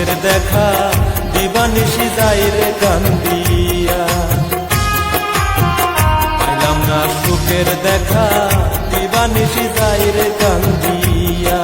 সুখের দেখা দিবানিশি যাই রে কান্দিয়া। পাইলাম না সুখের দেখা দিবানিশি যাই রে কান্দিয়া।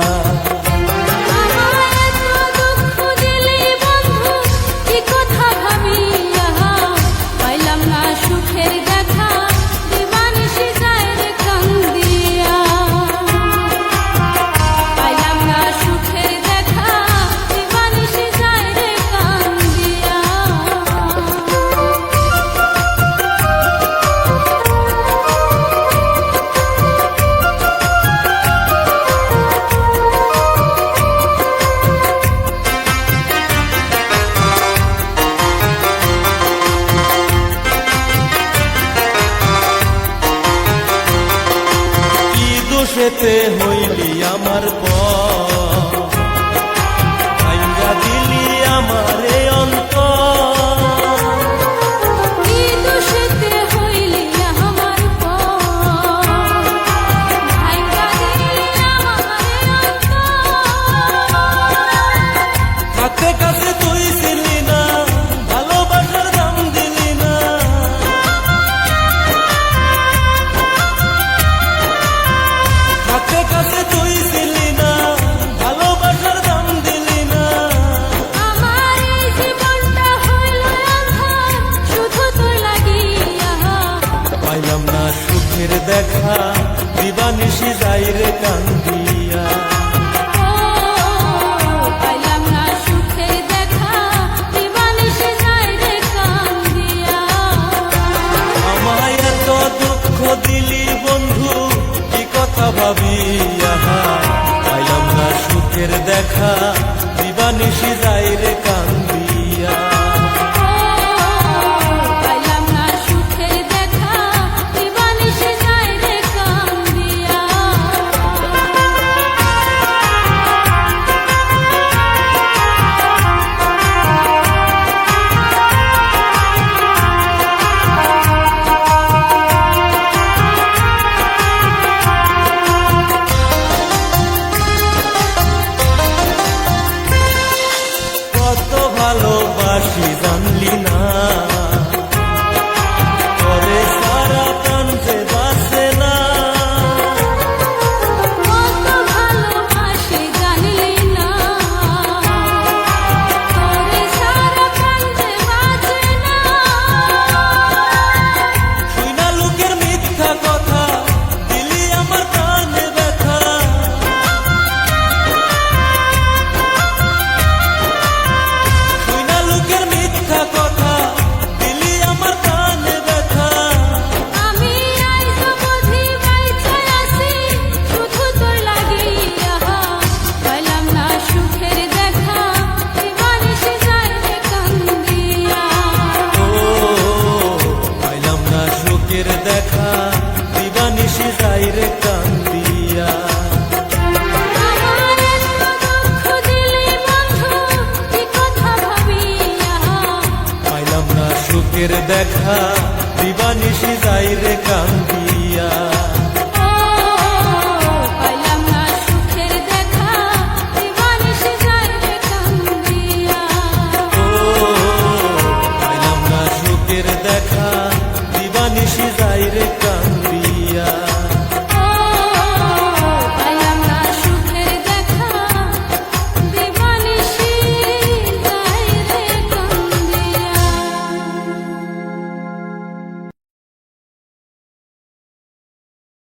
সেতে হইলি আমার ভাইঙ্গা দিলি আমারে হাতে কাছে তুই ছিলি না, ভালোবাসার দাম দিলি না। হাতে কাছে তুই ছিলি না, ভালোবাসার দাম দিলি না। আমার এই জীবনটা হইল আঁধার শুধু তোর লাগিয়া। পাইলাম না সুখের দেখা দিবানিশি যাই রে কান্দিয়া। পাইলাম না সুখের দেখা দিবানিশি যাই রে কান্দিয়া। আমায় এত দুঃখ দিলি বন্ধু কি কথা ভাবিয়া। পাইলাম না সুখের দেখা দিবানিশি যাই রে কান্দিয়া। পাইলাম না সুখের দেখা দিবানিশি যাই রে কান্দিয়া। কত ভালোবাসি জানলি না, তোরে সারা প্রাণ যে বাসে না। কত ভালোবাসি জানলি না, তোরে সারা প্রাণ যে বাঁচে না। শুই না লোকের মিথ্যা কথা দিলি আমার প্রাণে ব্যথা। শুই না লোকের মিথ্যা কথা দিলি আমার প্রাণে ব্যথা। আমি আইজ বুঝি বাইচা আছি শুধু তোর লাগিয়া। পাইলাম না সুখের দেখা দিবানিশি যাই রে কান্দিয়া। ও পাইলাম না সুখের দেখা দিবানিশি যাই রে কান্দিয়া। আমার এত দুঃখ দিলি বন্ধু কি কথা ভাবিয়া। পাইলাম না সুখের দেখা দিবানিশি যাই রে কান্দিয়া।